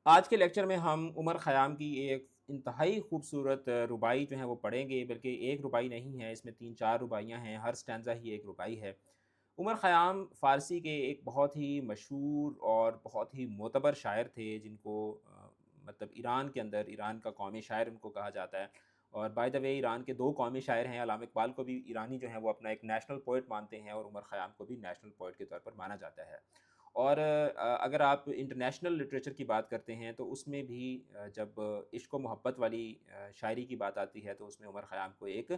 آج کے لیکچر میں ہم عمر خیام کی ایک انتہائی خوبصورت رباعی جو ہے وہ پڑھیں گے، بلکہ ایک رباعی نہیں ہے، اس میں 3-4 رباعیاں ہیں، ہر اسٹینزا ہی ایک رباعی ہے۔ عمر خیام فارسی کے ایک بہت ہی مشہور اور بہت ہی معتبر شاعر تھے، جن کو مطلب ایران کے اندر ایران کا قومی شاعر ان کو کہا جاتا ہے۔ اور بائی دا وے ایران کے 2 قومی شاعر ہیں، علامہ اقبال کو بھی ایرانی جو ہیں وہ اپنا ایک نیشنل پوئٹ مانتے ہیں، اور عمر خیام کو بھی نیشنل پوئٹ کے طور پر مانا جاتا ہے۔ اور اگر آپ انٹرنیشنل لٹریچر کی بات کرتے ہیں تو اس میں بھی جب عشق و محبت والی شاعری کی بات آتی ہے تو اس میں عمر خیام کو ایک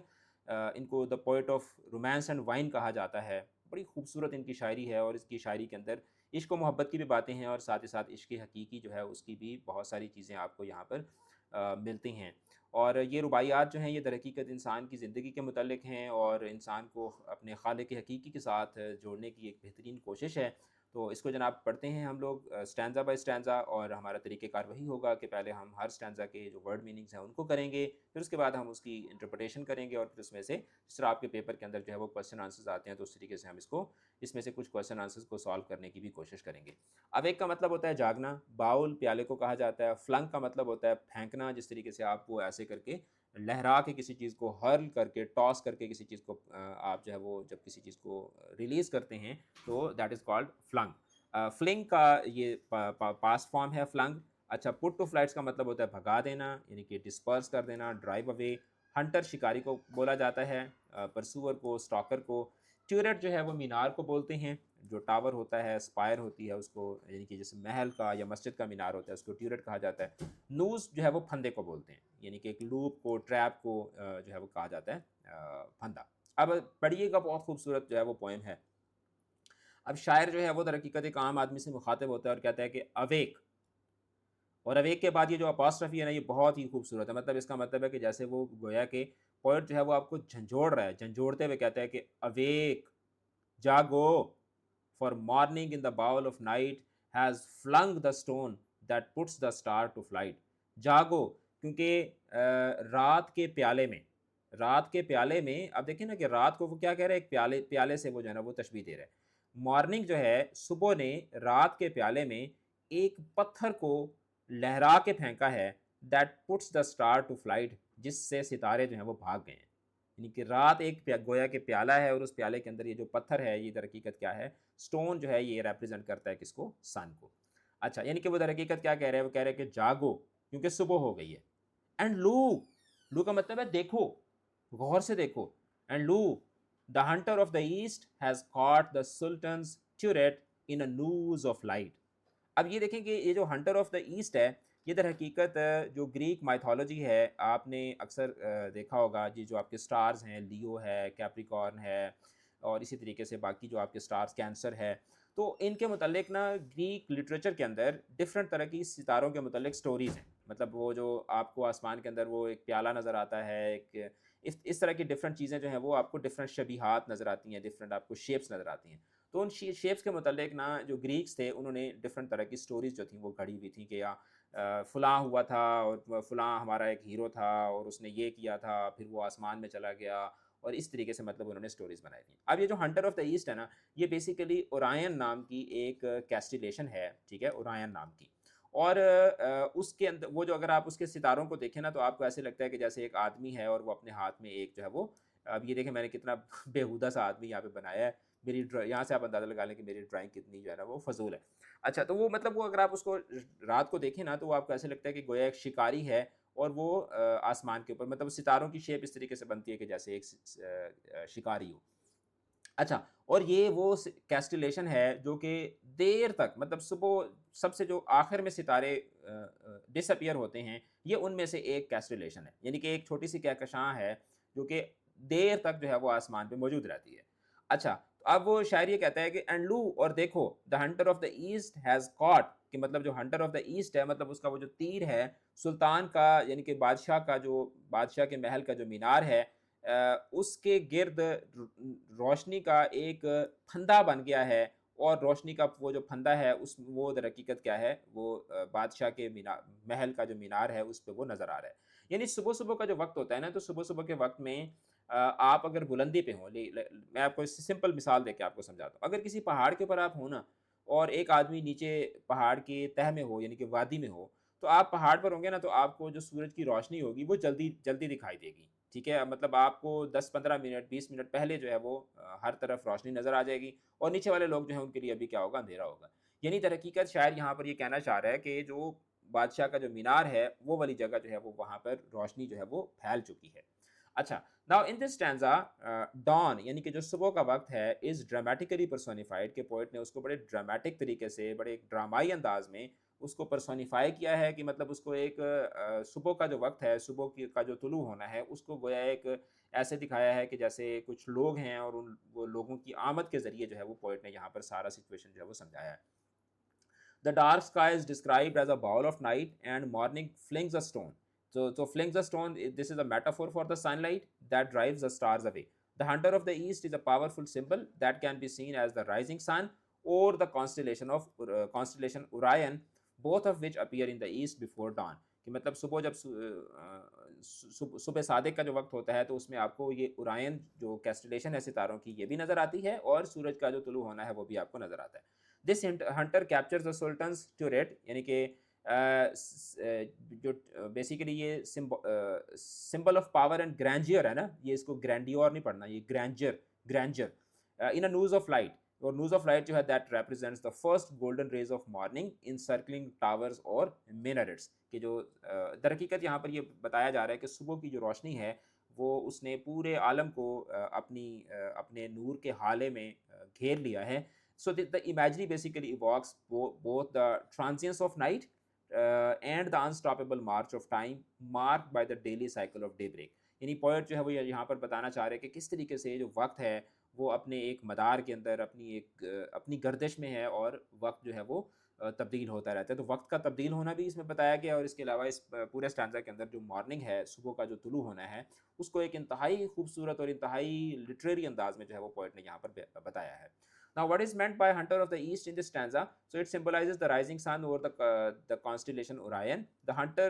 ان کو دا پوئٹ آف رومانس اینڈ وائن کہا جاتا ہے۔ بڑی خوبصورت ان کی شاعری ہے، اور اس کی شاعری کے اندر عشق و محبت کی بھی باتیں ہیں، اور ساتھ ہی ساتھ عشق حقیقی جو ہے اس کی بھی بہت ساری چیزیں آپ کو یہاں پر ملتی ہیں۔ اور یہ رباعیات جو ہیں یہ در حقیقت انسان کی زندگی کے متعلق ہیں، اور انسان کو اپنے خالق حقیقی کے ساتھ جوڑنے کی ایک بہترین کوشش ہے۔ تو اس کو جناب پڑھتے ہیں ہم لوگ اسٹینزا بائی اسٹینزا، اور ہمارا طریقہ کار وہی ہوگا کہ پہلے ہم ہر اسٹینزا کے جو ورڈ میننگز ہیں ان کو کریں گے، پھر اس کے بعد ہم اس کی انٹرپریٹیشن کریں گے، اور پھر اس میں سے جس طرح آپ کے پیپر کے اندر جو ہے وہ کوسچن آنسرز آتے ہیں تو اس طریقے سے ہم اس میں سے کچھ کوسچن آنسرز کو سالو کرنے کی بھی کوشش کریں گے۔ اب ایک کا مطلب ہوتا ہے جاگنا، باؤل پیالے کو کہا جاتا ہے، فلنگ کا مطلب ہوتا ہے پھینکنا، جس طریقے سے آپ وہ ایسے کر کے لہرا کے کسی چیز کو ہرل کر کے ٹاس کر کے کسی چیز کو آپ جو ہے وہ جب کسی چیز کو ریلیز کرتے ہیں تو that is called filling. Filling کا یہ پاسٹ فارم ہے فلنگ۔ اچھا، پٹ ٹو فلائٹس کا مطلب ہوتا ہے بھگا دینا، یعنی کہ ڈسپرس کر دینا، ڈرائیو اوے۔ ہنٹر شکاری کو بولا جاتا ہے، پرسور کو، اسٹاکر کو۔ ٹیورٹ جو ہے وہ مینار کو بولتے ہیں، جو ٹاور ہوتا ہے، اسپائر ہوتی ہے اس کو، یعنی کہ جیسے محل کا یا مسجد کا مینار ہوتا ہے اس کو ٹیورٹ کہا جاتا ہے۔ نوز جو ہے وہ پھندے کو بولتے ہیں، یعنی کہ ایک لوپ کو، ٹریپ کو جو ہے وہ کہا جاتا ہے پھندا۔ اب پڑھیے گا، بہت خوبصورت جو ہے وہ پوئم ہے۔ اب شاعر جو ہے وہ در حقیقت ایک عام آدمی سے مخاطب ہوتا ہے اور کہتا ہے کہ اویک، اور اویک کے بعد یہ جو اپاسٹرفی ہے نا یہ بہت ہی خوبصورت ہے۔ مطلب اس کا مطلب ہے کہ جیسے وہ گویا کہ پوئٹ جو ہے وہ آپ کو جھنجھوڑ رہا ہے، جھنجھوڑتے ہوئے کہتا ہے کہ اویک، جاگو، for morning in the bowl of night has flung the stone that puts the star to flight. جاگو، کیونکہ رات کے پیالے میں اب دیکھیں نا کہ رات کو وہ کیا کہہ رہے ہیں، ایک پیالے سے وہ جو ہے نا وہ تشبیہ دے رہے ہیں۔ مارننگ جو ہے صبح نے رات کے پیالے میں ایک پتھر کو لہرا کے پھینکا ہے، that puts the star to flight, جس سے ستارے جو ہیں وہ بھاگ گئے ہیں۔ یعنی کہ رات ایک گویا کہ پیالہ ہے، اور اس پیالے کے اندر یہ جو پتھر ہے یہ در حقیقت کیا ہے، سٹون جو ہے یہ ریپرزینٹ کرتا ہے کس کو، سن کو۔ اچھا، یعنی کہ وہ در حقیقت کیا کہہ رہے ہیں، وہ کہہ رہے ہیں کہ جاگو کیونکہ صبح ہو گئی ہے۔ اینڈ لو کا مطلب ہے دیکھو، غور سے دیکھو۔ And lo, the hunter of the east has caught the sultan's turret in a noose of light. اب یہ دیکھیں کہ یہ جو ہنٹر آف دا ایسٹ ہے یہ در حقیقت جو گریک مائتھولوجی ہے، آپ نے اکثر دیکھا ہوگا جی، جو آپ کے سٹارز ہیں، لیو ہے، کیپریکارن ہے، اور اسی طریقے سے باقی جو آپ کے سٹارز، کینسر ہے، تو ان کے متعلق نا گریک لٹریچر کے اندر ڈفرینٹ طرح کی ستاروں کے متعلق سٹوریز ہیں۔ مطلب وہ جو آپ کو آسمان کے اندر وہ ایک پیالہ نظر آتا ہے، ایک اس طرح کی ڈفرینٹ چیزیں جو ہیں وہ آپ کو ڈفرینٹ شبیہات نظر آتی ہیں، ڈفرینٹ آپ کو شیپس نظر آتی ہیں۔ تو ان شیپس کے متعلق نا جو گریکس تھے انہوں نے ڈفرینٹ طرح کی سٹوریز جو تھیں وہ گھڑی ہوئی تھیں کہ فلاں ہوا تھا، اور فلاں ہمارا ایک ہیرو تھا اور اس نے یہ کیا تھا، پھر وہ آسمان میں چلا گیا، اور اس طریقے سے مطلب انہوں نے سٹوریز بنائی تھیں۔ اب یہ جو ہنٹر آف دا ایسٹ ہے نا یہ بیسیکلی اورائن نام کی ایک کیسٹیلیشن ہے، ٹھیک ہے، اورائن نام کی۔ اور اس کے اندر وہ جو اگر آپ اس کے ستاروں کو دیکھیں نا تو آپ کو ایسے لگتا ہے کہ جیسے ایک آدمی ہے اور وہ اپنے ہاتھ میں ایک جو ہے وہ، اب یہ دیکھیں میں نے کتنا بےہودہ سا آدمی یہاں پہ بنایا ہے، میری یہاں سے آپ اندازہ لگا لیں کہ میری ڈرائنگ کتنی جو ہے نا وہ فضول ہے۔ اچھا، تو وہ مطلب وہ اگر آپ اس کو رات کو دیکھیں نا تو وہ آپ کو ایسے لگتا ہے کہ گویا ایک شکاری ہے، اور وہ آسمان کے اوپر مطلب ستاروں کی شیپ اس طریقے سے بنتی ہے کہ جیسے ایک شکاری ہو۔ اچھا، اور یہ وہ کیسٹیلیشن ہے جو کہ دیر تک مطلب صبح سب سے جو آخر میں ستارے ڈس اپیئر ہوتے ہیں یہ ان میں سے ایک کیسٹیلیشن ہے، یعنی کہ ایک چھوٹی سی کہکشاں ہے جو کہ دیر تک جو ہے وہ آسمان پہ موجود رہتی ہے۔ اچھا، تو اب وہ شاعر یہ کہتا ہے کہ اینڈ لو، اور دیکھو، the hunter of the east has caught, کہ مطلب جو ہنٹر آف دا ایسٹ ہے مطلب اس کا وہ جو تیر ہے سلطان کا، یعنی کہ بادشاہ کا، جو بادشاہ کے محل کا جو مینار ہے اس کے گرد روشنی کا ایک پھندا بن گیا ہے، اور روشنی کا وہ جو پھندا ہے وہ در حقیقت کیا ہے، وہ بادشاہ کے محل کا جو مینار ہے اس پہ وہ نظر آ رہا ہے۔ یعنی صبح صبح کا جو وقت ہوتا ہے نا تو صبح صبح کے وقت میں آپ اگر بلندی پہ ہوں، میں آپ کو اس سے سمپل مثال دے کے آپ کو سمجھاتا ہوں، اگر کسی پہاڑ کے اوپر آپ ہوں نا اور ایک آدمی نیچے پہاڑ کی تہہ میں ہو، یعنی کہ وادی میں ہو، تو آپ پہاڑ پر ہوں گے نا تو آپ کو جو سورج کی روشنی ہوگی وہ جلدی جلدی دکھائی دے گی، ٹھیک ہے، مطلب آپ کو 10-15 منٹ 20 منٹ پہلے جو ہے وہ ہر طرف روشنی نظر آ جائے گی، اور نیچے والے لوگ جو ہیں ان کے لیے ابھی کیا ہوگا، اندھیرا ہوگا۔ یعنی در حقیقت شاعر یہاں پر یہ کہنا چاہ رہا ہے کہ جو بادشاہ کا جو مینار ہے وہ والی جگہ جو ہے وہ وہاں پر روشنی جو ہے وہ پھیل چکی ہے۔ اچھا، now in this stanza dawn یعنی کہ جو صبح کا وقت ہے از ڈرامیٹیکلی پرسونیفائڈ، کہ پوئٹ نے اس کو بڑے ڈرامیٹک طریقے سے، بڑے ایک ڈرامائی انداز میں اس کو پرسونیفائی کیا ہے، کہ مطلب اس کو ایک صبح کا جو وقت ہے، صبح کا جو طلوع ہونا ہے اس کو گویا ایک ایسے دکھایا ہے کہ جیسے کچھ لوگ ہیں، اور وہ لوگوں کی آمد کے ذریعے جو ہے وہ پوئٹ نے یہاں پر سارا سچویشن جو ہے وہ سمجھایا ہے۔ The dark sky is described as a ball of night and morning flings a stone. So flings a stone, this is a metaphor for the sunlight that drives the stars away. The hunter of the east is a powerful symbol that can be seen as the rising sun or the constellation Orion, both of which appear in the east before dawn. کہ مطلب صبح جب صبح صادق کا جو وقت ہوتا ہے تو اس میں آپ کو یہ اورائن جو کیسٹلیشن ہے ستاروں کی یہ بھی نظر آتی ہے، اور سورج کا جو طلوع ہونا ہے وہ بھی آپ کو نظر آتا ہے۔ دس ہنٹر کیپچرز دا سلطنز ٹوریٹ، یعنی کہ جو بیسیکلی یہ سمبل آف پاور اینڈ گرینجیئر ہے نا، یہ اس کو گرینڈیور نہیں پڑھنا، یہ گرینجر ان اے نیوز آف لائٹ، اور نیوز آف لائٹ جو ہے that represents the first golden raise of morning in سرکلنگ towers اور مینرٹس، کہ جو در حقیقت یہاں پر یہ بتایا جا رہا ہے کہ صبح کی جو روشنی ہے وہ اس نے پورے عالم کو اپنے نور کے ہالے میں گھیر لیا ہے۔ So the imagery basically evokes both the transience of night and the unstoppable march of time marked by the daily cycle of daybreak. یعنی پوئٹ جو ہے وہ یہاں پر بتانا چاہ رہے ہیں کہ کس طریقے سے جو وقت ہے وہ اپنے ایک مدار کے اندر اپنی گردش میں ہے، اور وقت جو ہے وہ تبدیل ہوتا رہتا ہے۔ تو وقت کا تبدیل ہونا بھی اس میں بتایا گیا، اور اس کے علاوہ اس پورے اسٹانزا کے اندر جو مارننگ ہے، صبح کا جو طلوع ہونا ہے، اس کو ایک انتہائی خوبصورت اور انتہائی لٹریری انداز میں جو ہے وہ پوئٹ نے یہاں پر بتایا ہے۔ Now, what is meant by hunter of the east in this stanza? So it symbolizes the rising sun over the constellation Orion. The hunter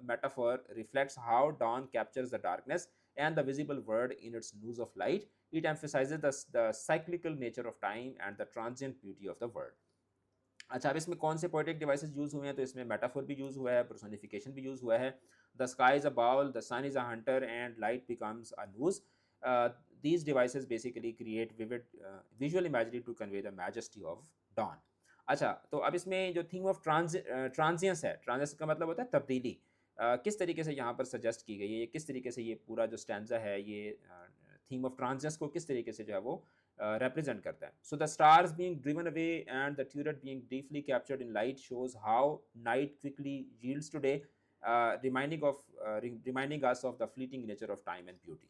metaphor reflects how dawn captures the darkness and the visible world in its news of light. It emphasizes the cyclical nature of time and the transient beauty of the world. اچھا، اب اس میں کون سے poetic devices use ہوئے ہیں؟ تو اس میں metaphor بھی یوز ہوا ہے، پرسونیفیکیشن بھی یوز ہوا ہے۔ The sky is a bowl, the sun is a hunter and light becomes a noose. These devices basically create vivid visual imagery to convey the majesty of dawn. اچھا، تو اب اس میں جو تھیم آف ٹرانزینس ہے، ٹرانزینس کا مطلب ہوتا ہے تبدیلی، کس طریقے سے یہاں پر سجیسٹ کی گئی ہے، کس طریقے سے یہ پورا جو اسٹینزا ہے یہ تھیم آف ٹرانزینس کو کس طریقے سے جو ہے وہ ریپرزینٹ کرتا ہے۔ So the stars being driven away and the turret being deeply captured in light shows how night quickly yields to day, reminding us of the fleeting nature of time and beauty۔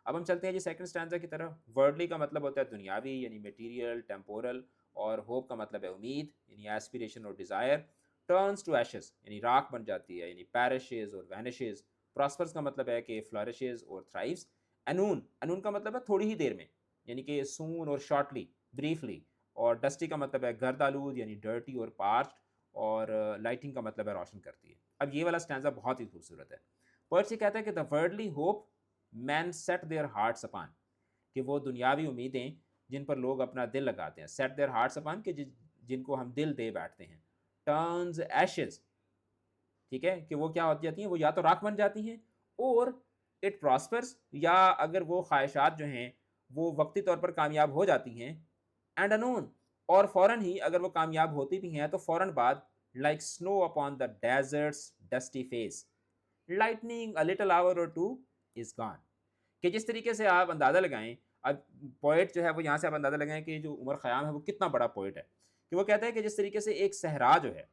اب ہم چلتے ہیں جی second stanza کی طرف۔ ورڈلی کا مطلب ہوتا ہے دنیاوی، یعنی میٹیریل، ٹیمپورل، اور ہوپ کا مطلب ہے امید، یعنی ایسپیریشن اور ڈیزائر۔ ٹرنس ٹو ایشز یعنی راکھ بن جاتی ہے، یعنی پیرشز اور وینشز۔ پراسپرس کا مطلب ہے کہ فلورشز اور تھرائیوز۔ انون کا مطلب ہے تھوڑی ہی دیر میں، یعنی کہ سون اور شارٹلی، بریفلی۔ اور ڈسٹی کا مطلب ہے گرد آلود، یعنی ڈرٹی اور پارچڈ۔ اور لائٹنگ کا مطلب ہے روشن کرتی ہے۔ اب یہ والا اسٹینزا بہت ہی خوبصورت ہے۔ پوئٹ یہ کہتا ہے کہ the worldly hope men set their hearts upon, کہ وہ دنیاوی امیدیں جن پر لوگ اپنا دل لگاتے ہیں، سیٹ دیئر ہارٹس اپان، کہ جن کو ہم دل دے بیٹھتے ہیں۔ ٹرنز ایشز، ٹھیک ہے، کہ وہ کیا ہو جاتی ہیں، وہ یا تو راکھ بن جاتی ہیں، اور اٹ پراسپرس، یا اگر وہ خواہشات جو ہیں وہ وقتی طور پر کامیاب ہو جاتی ہیں، اینڈ انون، اور فوراً ہی اگر وہ کامیاب ہوتی بھی ہیں تو فوراً بعد like snow upon the desserts dusty face lighting a little hour or two از گان، کہ جس طریقے سے آپ اندازہ لگائیں، اب پوئٹ جو ہے وہ یہاں سے آپ اندازہ لگائیں کہ جو عمر خیام ہے وہ کتنا بڑا پوئٹ ہے، کہ وہ کہتا ہے کہ جس طریقے سے ایک صحرا جو ہے،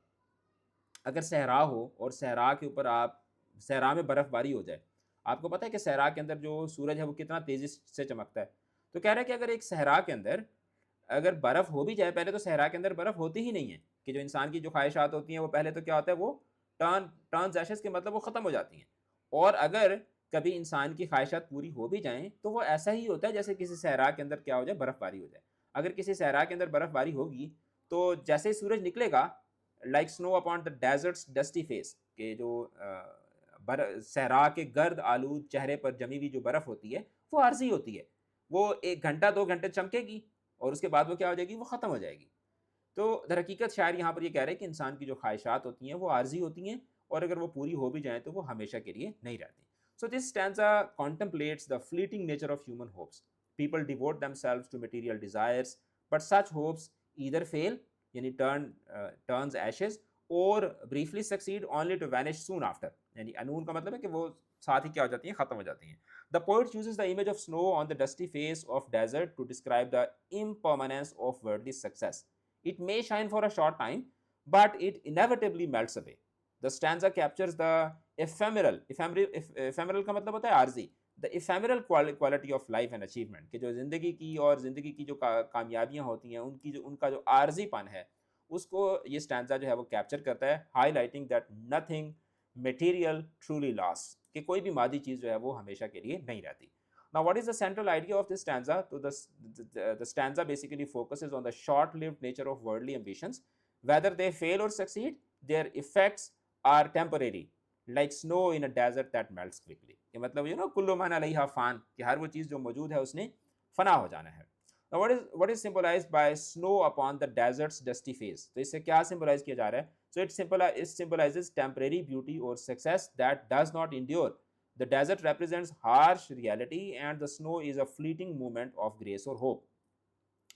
اگر صحرا ہو اور صحرا کے اوپر صحرا میں برف باری ہو جائے، آپ کو پتہ ہے کہ صحرا کے اندر جو سورج ہے وہ کتنا تیزی سے چمکتا ہے، تو کہہ رہا ہے کہ اگر ایک صحرا کے اندر اگر برف ہو بھی جائے، پہلے تو صحرا کے اندر برف ہوتی ہی نہیں ہے، کہ جو انسان کی جو خواہشات ہوتی ہیں وہ پہلے تو کیا ہوتا ہے، وہ ٹرنز ایشز کے مطلب وہ ختم ہو جاتی ہیں، اور اگر کبھی انسان کی خواہشات پوری ہو بھی جائیں تو وہ ایسا ہی ہوتا ہے جیسے کسی صحرا کے اندر کیا ہو جائے، برف باری ہو جائے۔ اگر کسی صحرا کے اندر برف باری ہوگی تو جیسے ہی سورج نکلے گا، like snow upon the desserts dusty face, کہ جو صحرا کے گرد آلود چہرے پر جمی ہوئی جو برف ہوتی ہے وہ عارضی ہوتی ہے، وہ 1 گھنٹہ 2 گھنٹے چمکے گی اور اس کے بعد وہ کیا ہو جائے گی، وہ ختم ہو جائے گی۔ تو در حقیقت شاعر یہاں پر یہ کہہ رہے ہیں کہ انسان کی جو خواہشات ہوتی ہیں وہ عارضی ہوتی ہیں، اور اگر وہ پوری ہو بھی جائیں تو وہ ہمیشہ کے لیے نہیں رہتی. So this stanza contemplates the fleeting nature of human hopes. People devote themselves to material desires, but such hopes either fail, یعنی turns ashes, or briefly succeed only to vanish soon after. یعنی انون کا مطلب ہے کہ وہ ساتھ ہی کیا ہو جاتی ہیں, ختم ہو جاتی ہیں. The poet uses the image of snow on the dusty face of desert to describe the impermanence of worldly success. It may shine for a short time, but it inevitably melts away. The stanza captures the ephemeral کا مطلب ہوتا ہے عارضی, the ephemeral quality of life and achievement, کہ جو زندگی کی اور زندگی کی جو کامیابیاں ہوتی ہیں ان کا جو عارضی پن ہے اس کو یہ اسٹینزا جو ہے وہ کیپچر کرتا ہے, high lighting that nothing material truly last, کہ کوئی بھی مادی چیز جو ہے وہ ہمیشہ کے لیے نہیں رہتی. Now what is the central idea of this stanza? So the stanza basically focuses on the short-lived nature of worldly ambitions. Whether they fail or succeed, their effects are temporary, like snow in a desert that melts quickly. کہ مطلب کل من علیہا فان, کہ ہر وہ چیز جو موجود ہے اس نے فنا ہو جانا ہے. Now what is symbolized by snow upon the desert's dusty face? تو اس سے کیا سمبلائز کیا جا رہا ہے؟ So it symbolizes temporary beauty or success that does not endure. The desert represents harsh reality and the snow is a fleeting moment of grace or hope.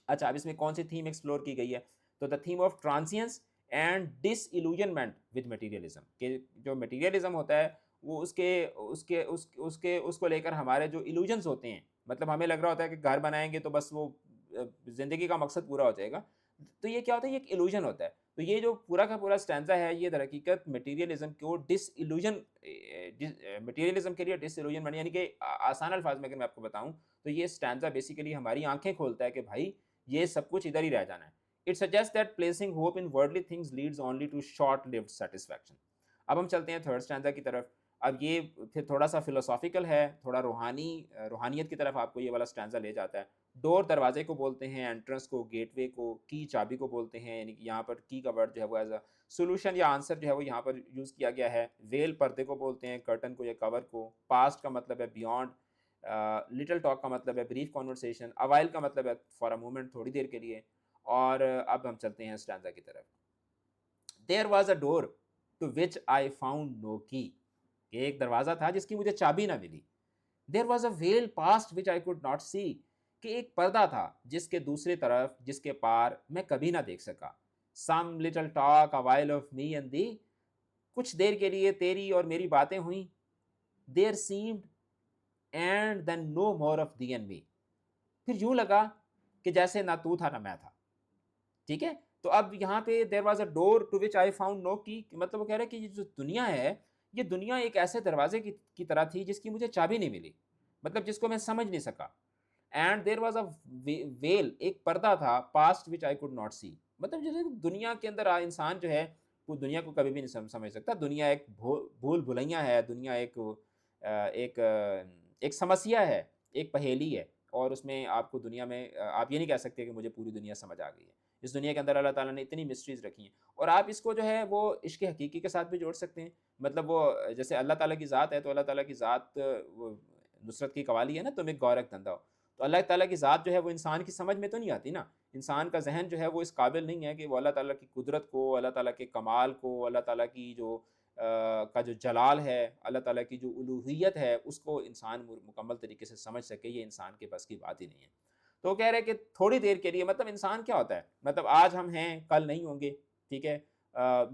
اچھا, اب اس میں کون سی تھیم ایکسپلور کی گئی ہے؟ تو the theme of transience and disillusionment with materialism, کہ جو میٹیریلزم ہوتا ہے وہ اس کو لے کر ہمارے جو illusions ہوتے ہیں, مطلب ہمیں لگ رہا ہوتا ہے کہ گھر بنائیں گے تو بس وہ زندگی کا مقصد پورا ہو جائے گا, تو یہ کیا ہوتا ہے, یہ ایک ایلوژن ہوتا ہے. تو یہ جو پورا کا پورا اسٹینزا ہے یہ در حقیقت میٹیریلزم کو میٹیریلزم کے لیے ڈس ایلوژن, یعنی کہ آسان الفاظ میں اگر میں آپ کو بتاؤں تو یہ اسٹینزا بیسیکلی ہماری آنکھیں کھولتا ہے کہ بھائی یہ سب کچھ ادھر ہی رہ جانا ہے. It suggests that placing hope in worldly things leads only to short-lived satisfaction. اب ہم چلتے ہیں تھرڈ اسٹینزا کی طرف. اب یہ پھر تھوڑا سا فلوسافیکل ہے, تھوڑا روحانیت کی طرف آپ کو یہ والا اسٹینزا لے جاتا ہے. ڈور دروازے کو بولتے ہیں, انٹرنس کو, گیٹ وے کو, کی چابی کو بولتے ہیں, یعنی کہ یہاں پر کی کا ورڈ جو ہے وہ ایز اے سولوشن یا آنسر جو ہے وہ یہاں پر یوز کیا گیا ہے. ویل پردے کو بولتے ہیں, کرٹن کو یا کور کو. پاسٹ کا مطلب ہے بیونڈ, لٹل ٹاک کا مطلب ہے بریف کانورسیشن, اوائل کا مطلب ہے فار اے مومنٹ, تھوڑی دیر کے لیے. اور اب ہم چلتے ہیں اسٹینزا کی طرف. There was a door to which I found no key, کہ ایک دروازہ تھا جس کی مجھے چابی نہ ملی. There was a veil past which I could not see, کہ ایک پردہ تھا جس کے دوسری طرف, جس کے پار میں کبھی نہ دیکھ سکا. Some little talk a while of me and thee, کچھ دیر کے لیے تیری اور میری باتیں ہوئیں. There seemed and then no more of thee and me, پھر یوں لگا کہ جیسے نہ تو تھا نہ میں تھا. ٹھیک ہے, تو اب یہاں پہ there was a door to which I found no key, مطلب وہ کہہ رہے ہیں کہ یہ جو دنیا ہے یہ دنیا ایک ایسے دروازے کی طرح تھی جس کی مجھے چابی نہیں ملی, مطلب جس کو میں سمجھ نہیں سکا. And there was a veil, ایک پردہ تھا, past which I could not see, مطلب جیسے دنیا کے اندر انسان جو ہے وہ دنیا کو کبھی بھی نہیں سمجھ سکتا. دنیا ایک بھول بھلیاں ہے, دنیا ایک سمسیا ہے, ایک پہیلی ہے, اور اس میں آپ کو دنیا میں آپ یہ نہیں کہہ سکتے کہ مجھے پوری دنیا سمجھ آ گئی ہے. اس دنیا کے اندر اللہ تعالیٰ نے اتنی مسٹریز رکھی ہیں, اور آپ اس کو جو ہے وہ عشق حقیقی کے ساتھ بھی جوڑ سکتے ہیں. مطلب وہ جیسے اللہ تعالیٰ کی ذات ہے تو اللہ تعالیٰ کی ذات وہ نصرت کی قوالی ہے نا, تم ایک گورک دھندہ ہو. تو اللہ تعالیٰ کی ذات جو ہے وہ انسان کی سمجھ میں تو نہیں آتی نا. انسان کا ذہن جو ہے وہ اس قابل نہیں ہے کہ وہ اللہ تعالیٰ کی قدرت کو, اللہ تعالیٰ کے کمال کو, اللہ تعالیٰ کی کا جو جلال ہے, اللہ تعالیٰ کی جو الوہیت ہے اس کو انسان مکمل طریقے سے سمجھ سکے. یہ انسان کے بس کی بات ہی نہیں ہے. تو کہہ رہے کہ تھوڑی دیر کے لیے, مطلب انسان کیا ہوتا ہے, مطلب آج ہم ہیں کل نہیں ہوں گے. ٹھیک ہے,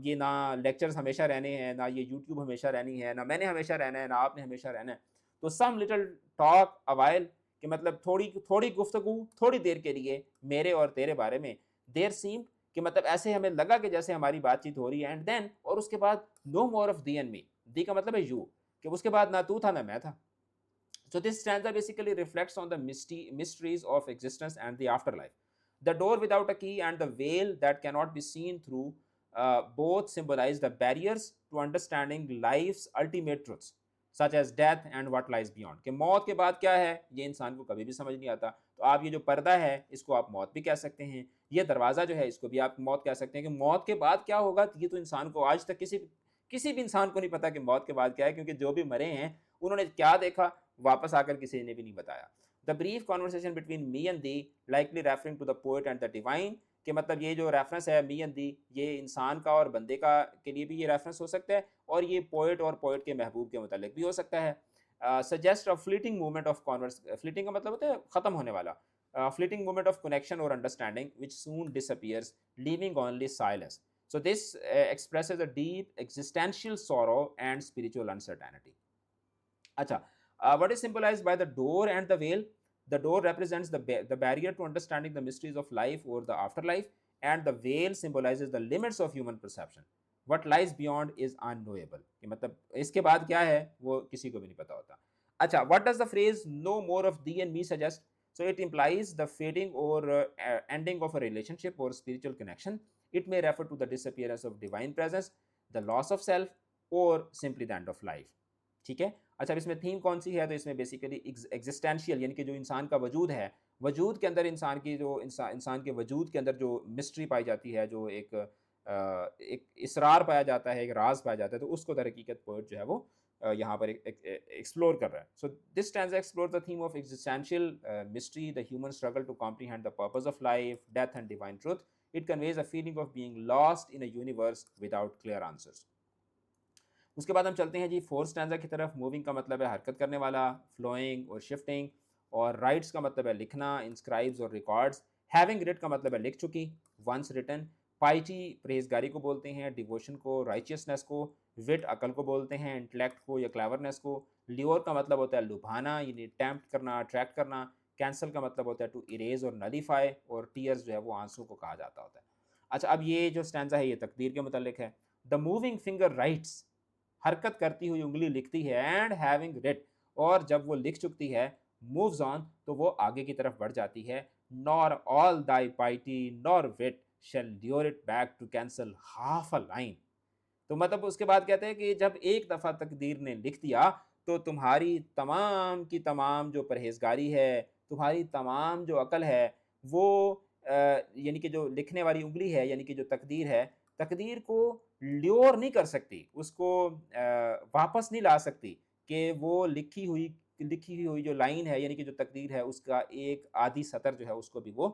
یہ نہ لیکچرز ہمیشہ رہنے ہیں, نہ یہ یوٹیوب ہمیشہ رہنی ہے, نہ میں نے ہمیشہ رہنا ہے, نہ آپ نے ہمیشہ رہنا ہے. تو سم لٹل ٹاک اوائل, کہ مطلب تھوڑی گفتگو تھوڑی دیر کے لیے میرے اور تیرے بارے میں. دیر سیمڈ, کہ مطلب ایسے ہمیں لگا کہ جیسے ہماری بات چیت ہو رہی ہے. اینڈ دین, اور اس کے بعد نو more of the and me, دی کا مطلب ہے یو, کہ اس کے بعد نہ تو تھا نہ میں تھا. So this stanza basically reflects on the mysteries of existence and the afterlife. The door without a key and the veil that cannot be seen through both symbolize the barriers to understanding life's ultimate truths, such as death and what lies beyond. کہ موت کے بعد کیا ہے یہ انسان کو کبھی بھی سمجھ نہیں آتا. تو آپ یہ جو پردہ ہے اس کو آپ موت بھی کہہ سکتے ہیں, یہ دروازہ جو ہے اس کو بھی آپ موت کہہ سکتے ہیں. کہ موت کے بعد کیا ہوگا یہ تو انسان کو آج تک کسی بھی انسان کو نہیں پتا کہ موت کے بعد کیا ہے, کیونکہ جو بھی مرے ہیں انہوں نے کیا دیکھا واپس آ کر کسی نے بھی نہیں بتایا. The brief conversation between me and thee, likely referring to the poet and the divine, کہ مطلب یہ جو ریفرنس ہے می اینڈ دی، یہ انسان کا اور بندے کا کے لیے بھی یہ ریفرنس ہو سکتا ہے، اور یہ پوئٹ اور پوئٹ کے محبوب کے متعلق بھی ہو سکتا ہے. Suggest a fleeting moment of converse, fleeting کا مطلب ہوتا ہے ختم ہونے والا، fleeting moment of connection or understanding which soon disappears, leaving only silence. So this expresses a deep existential sorrow and spiritual uncertainty. Acha, what is symbolized by the door and the veil? The door represents the barrier to understanding the mysteries of life or the afterlife, and the veil symbolizes the limits of human perception. What lies beyond is unknowable. کہ مطلب اس کے بعد کیا ہے وہ کسی کو بھی نہیں پتا ہوتا. اچھا, what does the phrase no more of thee and me suggest? So it implies the fading or ending of a relationship or spiritual connection. It may refer to the disappearance of divine presence, the loss of self, or simply the end of life. ٹھیک ہے. اچھا, اب اس میں theme کون سی ہے؟ تو اس میں basically existential یعنی کہ جو انسان کا وجود ہے، وجود کے اندر انسان کی جو انسان کے وجود کے اندر جو مسٹری پائی جاتی ہے، جو ایک اسرار پایا جاتا ہے، ایک راز پایا جاتا ہے، تو اس کو در حقیقت پوئٹ جو ہے وہ یہاں پر ایکسپلور کر رہا ہے. So this stanza explore the theme of existential mystery, the human struggle to comprehend the purpose of life, death and divine truth. It conveys a feeling of being lost in a universe without clear answers. اس کے بعد ہم چلتے ہیں جی fourth stanza کی طرف. Moving کا مطلب ہے حرکت کرنے والا، فلوئنگ اور شفٹنگ، اور رائٹس کا مطلب ہے لکھنا، انسکرائبز اور ریکارڈز. ہیونگ ریٹ کا مطلب ہے لکھ چکی، ونس ریٹن. پائٹی پرہیزگاری کو بولتے ہیں، ڈیووشن کو، رائچیسنس کو. وٹ عقل کو بولتے ہیں، انٹلیکٹ کو یا کلیورنس کو. لیور کا مطلب ہوتا ہے لبھانا یعنی ٹیمپٹ کرنا، اٹریکٹ کرنا. کینسل کا مطلب ہوتا ہے ٹو اریز اور نلیفائی، اور ٹیئرز جو ہے وہ آنسو کو کہا جاتا ہوتا ہے. اچھا, اب یہ جو اسٹینزا ہے یہ تقدیر کے متعلق ہے. دا موونگ فنگر رائٹس، حرکت کرتی ہوئی انگلی لکھتی ہے. اینڈ ہیونگ ریٹ، اور جب وہ لکھ چکتی ہے، مووز آن، تو وہ آگے کی طرف بڑھ جاتی ہے. Nor all thy piety nor wit shall lure it back to cancel half a line. تو مطلب اس کے بعد کہتے ہیں کہ جب ایک دفعہ تقدیر نے لکھ دیا تو تمہاری تمام کی تمام جو پرہیزگاری ہے، تمہاری تمام جو عقل ہے، وہ یعنی کہ جو لکھنے والی انگلی ہے یعنی کہ جو تقدیر ہے، تقدیر کو لیور نہیں کر سکتی، اس کو واپس نہیں لا سکتی کہ وہ لکھی ہوئی جو لائن ہے یعنی کہ جو تقدیر ہے اس کا ایک آدھی سطر جو ہے اس کو بھی وہ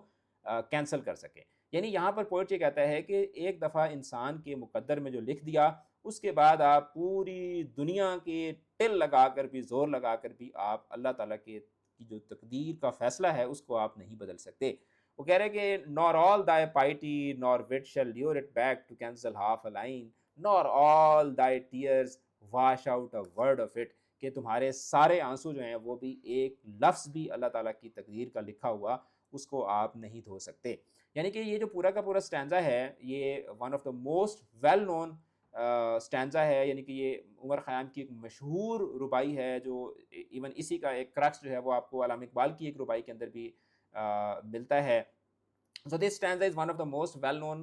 کینسل کر سکے. یعنی یہاں پر پوئٹ یہ کہتا ہے کہ ایک دفعہ انسان کے مقدر میں جو لکھ دیا، اس کے بعد آپ پوری دنیا کے ٹل لگا کر بھی، زور لگا کر بھی، آپ اللہ تعالیٰ کی جو تقدیر کا فیصلہ ہے اس کو آپ نہیں بدل سکتے. وہ کہہ رہے کہ nor all thy piety nor wit shall lure it back to cancel half a line, nor all thy tears wash out a word of it, کہ تمہارے سارے آنسو جو ہیں وہ بھی ایک لفظ بھی اللہ تعالیٰ کی تقدیر کا لکھا ہوا اس کو آپ نہیں دھو سکتے. یعنی کہ یہ جو پورا کا پورا اسٹینزا ہے یہ one of the most well known stanza ہے. یعنی کہ یہ عمر خیام کی ایک مشہور ربائی ہے، جو ایون اسی کا ایک کرکس جو ہے وہ آپ کو علامہ اقبال کی ایک ربائی کے اندر بھی ملتا ہے. So this stanza is one of the most well known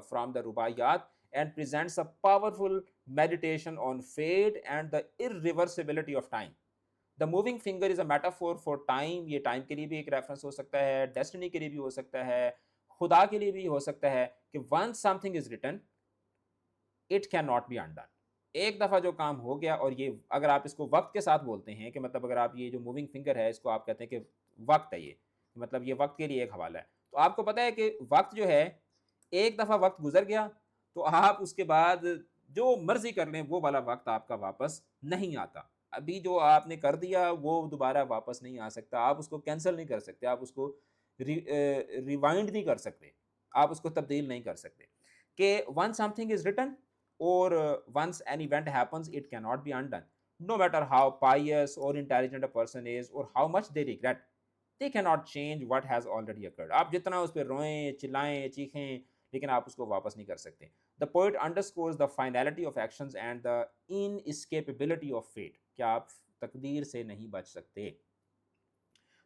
from the Rubaiyat and presents a powerful meditation on fate and the irreversibility of time. The moving finger is a metaphor for time. یہ time کے لیے بھی ایک reference ہو سکتا ہے، destiny کے لیے بھی ہو سکتا ہے، خدا کے لیے بھی ہو سکتا ہے کہ once something is written it cannot be undone. ایک دفعہ جو کام ہو گیا، اور یہ اگر آپ اس کو وقت کے ساتھ بولتے ہیں کہ مطلب اگر آپ یہ جو موونگ فنگر ہے اس کو آپ کہتے ہیں کہ وقت ہے، یہ مطلب یہ وقت کے لیے ایک حوالہ ہے، تو آپ کو پتہ ہے کہ وقت جو ہے ایک دفعہ وقت گزر گیا تو آپ اس کے بعد جو مرضی کر لیں وہ والا وقت آپ کا واپس نہیں آتا. ابھی جو آپ نے کر دیا وہ دوبارہ واپس نہیں آ سکتا، آپ اس کو کینسل نہیں کر سکتے، آپ اس کو ریوائنڈ نہیں کر سکتے، آپ اس کو تبدیل نہیں کر سکتے. کہ once something is written or once an event happens it cannot be undone. No matter how pious or intelligent a person is or how much they regret, they cannot change what has already occurred. آپ جتنا اس پہ روئیں، چلائیں، چیخیں، لیکن آپ اس کو واپس نہیں کر سکتے. The poet underscores the finality of actions and the inescapability of fate. کہ آپ تقدیر سے نہیں بچ سکتے.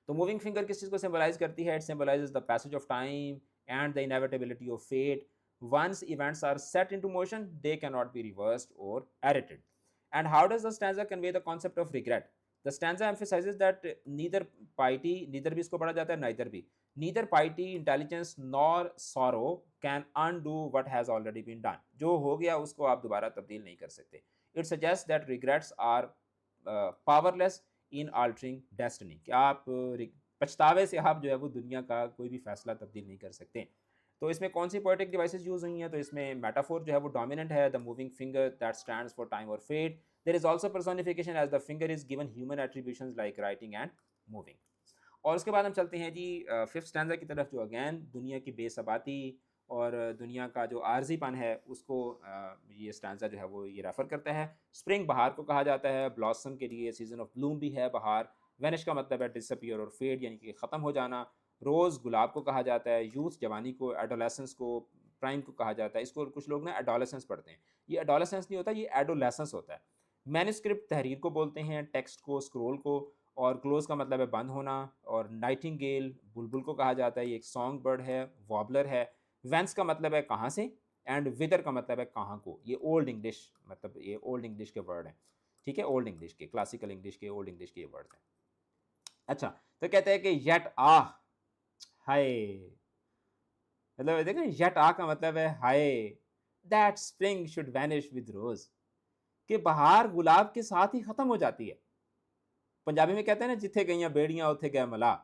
تو موونگ فنگر کس چیز کو سمبلائز کرتی ہے؟ It symbolizes the passage of time and the inevitability of fate. Once events are set into motion, they cannot be reversed or edited. And how does the stanza convey the concept of regret? The stanza emphasizes that neither piety, neither بھی اس کو پڑھا جاتا ہے neither بھی, neither piety, intelligence nor sorrow can undo what has already been done. جو ہو گیا اس کو آپ دوبارہ تبدیل نہیں کر سکتے. It suggests that regrets are powerless in altering destiny. کہ آپ پچھتاوے سے آپ جو ہے وہ دنیا کا کوئی بھی فیصلہ تبدیل نہیں کر سکتے. تو اس میں کون سی پوئٹک ڈیوائسز یوز ہوئی ہیں؟ تو اس میں میٹافور جو ہے وہ ڈومیننٹ ہے، the moving finger that stands for time اور fate. There is also personification as the finger is given human attributions like writing and moving. اور اس کے بعد ہم چلتے ہیں جی ففتھ اسٹینزا کی طرف، جو اگین دنیا کی بے ثباتی اور دنیا کا جو عارضی پن ہے اس کو یہ اسٹینزا جو ہے وہ یہ ریفر کرتا ہے. اسپرنگ بہار کو کہا جاتا ہے، بلاسم کے لیے سیزن آف بلوم بھی ہے بہار. وینش کا مطلب ہے ڈس اپیئر اور فیڈ یعنی کہ ختم ہو جانا. روز گلاب کو کہا جاتا ہے. یوتھ جوانی کو، ایڈولیسنس کو، پرائم کو کہا جاتا ہے. اس کو کچھ لوگ نا ایڈولیسنس پڑھتے ہیں، یہ ایڈولیسنس نہیں ہوتا، یہ ایڈولیسنس ہوتا ہے. مینuscript تحریر کو بولتے ہیں، ٹیکسٹ کو، اسکرول کو. اور کلوز کا مطلب ہے بند ہونا. اور نائٹنگیل بلبل کو کہا جاتا ہے، یہ ایک سانگ برڈ ہے، وابلر ہے. وینس کا مطلب ہے کہاں سے، اینڈ ودر کا مطلب ہے کہاں کو. یہ اولڈ انگلش، مطلب یہ اولڈ انگلش کے ورڈ ہیں، ٹھیک ہے، اولڈ انگلش کے، کلاسیکل انگلش کے، اولڈ انگلش کے یہ ورڈ ہیں. اچھا تو کہتے ہیں کہ یٹ ہائے، مطلب دیکھیں یٹ کا مطلب ہے ہائے، that spring should vanish with rose, کہ بہار گلاب کے ساتھ ہی ختم ہو جاتی ہے. پنجابی میں کہتے ہیں نا جتھے گئیاں بیڑیاں اتھے گئے ملا،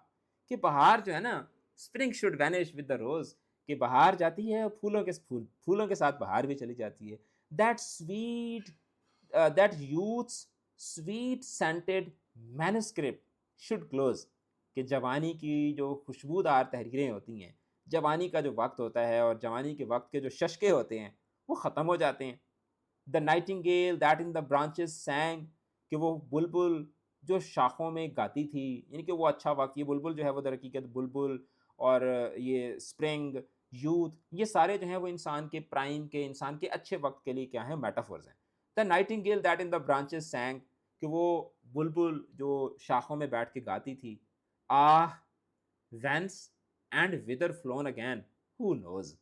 کہ بہار جو ہے نا spring should vanish with the rose, کہ بہار جاتی ہے پھولوں کے ساتھ بہار بھی چلی جاتی ہے. That sweet that youth's sweet scented manuscript should close, کہ جوانی کی جو خوشبودار تحریریں ہوتی ہیں، جوانی کا جو وقت ہوتا ہے اور جوانی کے وقت کے جو ششکے ہوتے ہیں وہ ختم ہو جاتے ہیں. The nightingale that in the branches sang, کہ وہ بلبل جو شاخوں میں گاتی تھی، یعنی کہ وہ اچھا وقت، یہ بلبل جو ہے وہ در حقیقت بلبل اور یہ اسپرنگ، یوتھ، یہ سارے جو ہیں وہ انسان کے پرائم کے، انسان کے اچھے وقت کے لیے کیا ہیں، میٹافورز ہیں. The nightingale that in the branches sang, کہ وہ بلبل جو شاخوں میں بیٹھ کے گاتی تھی. Whence and whither flown again who knows,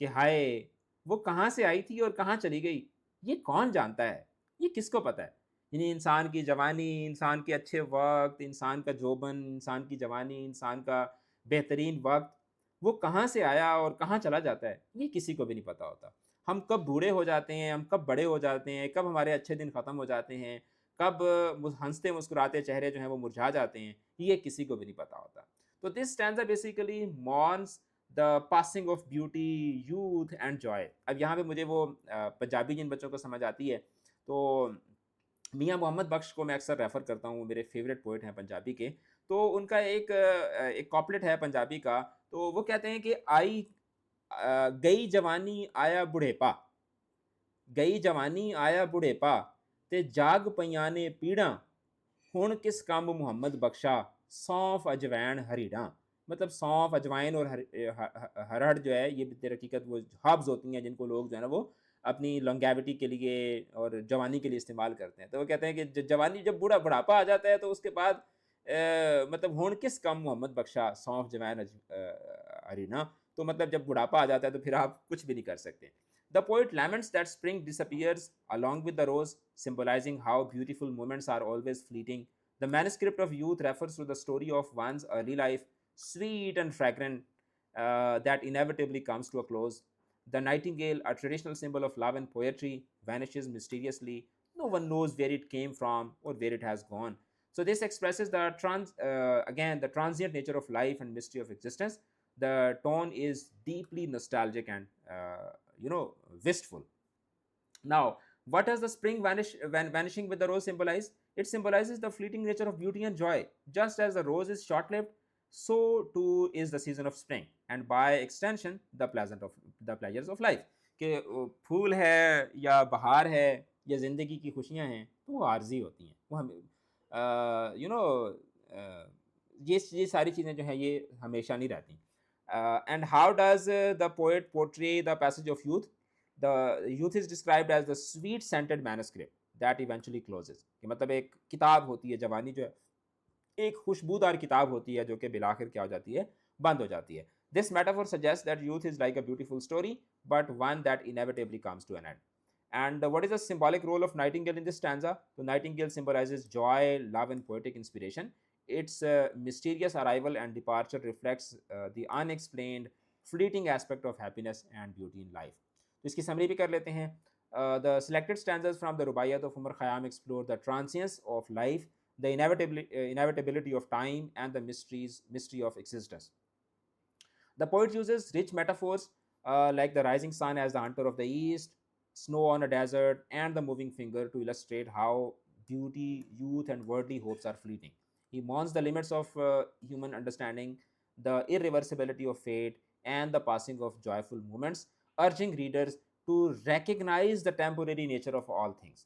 کہ ہائے وہ کہاں سے آئی تھی اور کہاں چلی گئی، یہ کون جانتا ہے، یہ کس کو پتہ ہے. یعنی انسان کی جوانی، انسان کے اچھے وقت، انسان کا جوبن، انسان کی جوانی، انسان کا بہترین وقت، وہ کہاں سے آیا اور کہاں چلا جاتا ہے، یہ کسی کو بھی نہیں پتہ ہوتا. ہم کب بوڑھے ہو جاتے ہیں، ہم کب بڑے ہو جاتے ہیں، کب ہمارے اچھے دن ختم ہو جاتے ہیں، کب ہنستے مسکراتے چہرے جو ہیں وہ مرجھا جاتے ہیں، یہ کسی کو بھی نہیں پتہ ہوتا. تو this stanza basically mourns the passing of beauty, youth and joy. اب یہاں پہ مجھے وہ پنجابی جن بچوں کو سمجھ آتی ہے تو میاں محمد بخش کو میں اکثر ریفر کرتا ہوں، وہ میرے فیوریٹ پوئٹ ہیں پنجابی کے. تو ان کا ایک کاپلیٹ ہے پنجابی کا، تو وہ کہتے ہیں کہ گئی جوانی آیا بڑھیپا، گئی جوانی آیا بڑھیپا تے جاگ پیاں نے پیڑاں، ہن کس کام محمد بخشا سونف اجوین ہریڑاں. مطلب سونف، اجوائن اور ہرڑ جو ہے یہ در حقیقت وہ ہربز ہوتی ہیں جن کو لوگ جو ہے نا وہ اپنی لانگیوٹی کے لیے اور جوانی کے لیے استعمال کرتے ہیں. تو وہ کہتے ہیں کہ جوانی جب بڑھاپا آ جاتا ہے تو اس کے بعد مطلب ہون کس کم محمد بخشا سونف جوین ہریڑاں، تو مطلب جب بڑھاپا آ جاتا ہے تو پھر آپ کچھ بھی نہیں کر سکتے. The poet laments that spring disappears along with the rose, symbolizing how beautiful moments are always fleeting. The manuscript of youth refers to the story of one's early life, sweet and fragrant, that inevitably comes to a close. The nightingale, a traditional symbol of love and poetry, vanishes mysteriously. No one knows where it came from or where it has gone. So this expresses the again the transient nature of life and mystery of existence. The tone is deeply nostalgic and wistful. Now, what does the spring vanishing with the rose symbolize? It symbolizes the fleeting nature of beauty and joy. Just as the rose is short-lived, so too is the season of spring, and by extension, the pleasures of life. کہ پھول ہے یا بہار ہے یا زندگی کی خوشیاں ہیں تو وہ عارضی ہوتی ہیں، وہ ہمیں یہ ساری چیزیں جو ہیں یہ ہمیشہ نہیں رہتی. And how does the poet portray the passage of youth? The youth is described as the sweet scented manuscript that eventually closes. کہ مطلب ایک کتاب ہوتی ہے، جوانی جو ہے ایک خوشبودار کتاب ہوتی ہے جو کہ بالآخر کیا ہو جاتی ہے، بند ہو جاتی ہے. This metaphor suggests that youth is like a beautiful story, but one that inevitably comes to an end. And what is the symbolic role of nightingale in this stanza? The nightingale symbolizes joy, love, and poetic inspiration. Its mysterious arrival and departure reflects the unexplained, fleeting aspect of happiness and beauty in life. تو اس کی summary بھی کر لیتے ہیں. The selected stanzas from the Rubaiyat of Umar Khayyam explore the transience of life, the inevitability of time, and the mystery of existence. The poet uses rich metaphors like the rising sun as the hunter of the east, snow on a desert, and the moving finger to illustrate how beauty, youth, and worldly hopes are fleeting. He mourns the limits of human understanding, the irreversibility of fate, and the passing of joyful moments, urging readers to recognize the temporary nature of all things.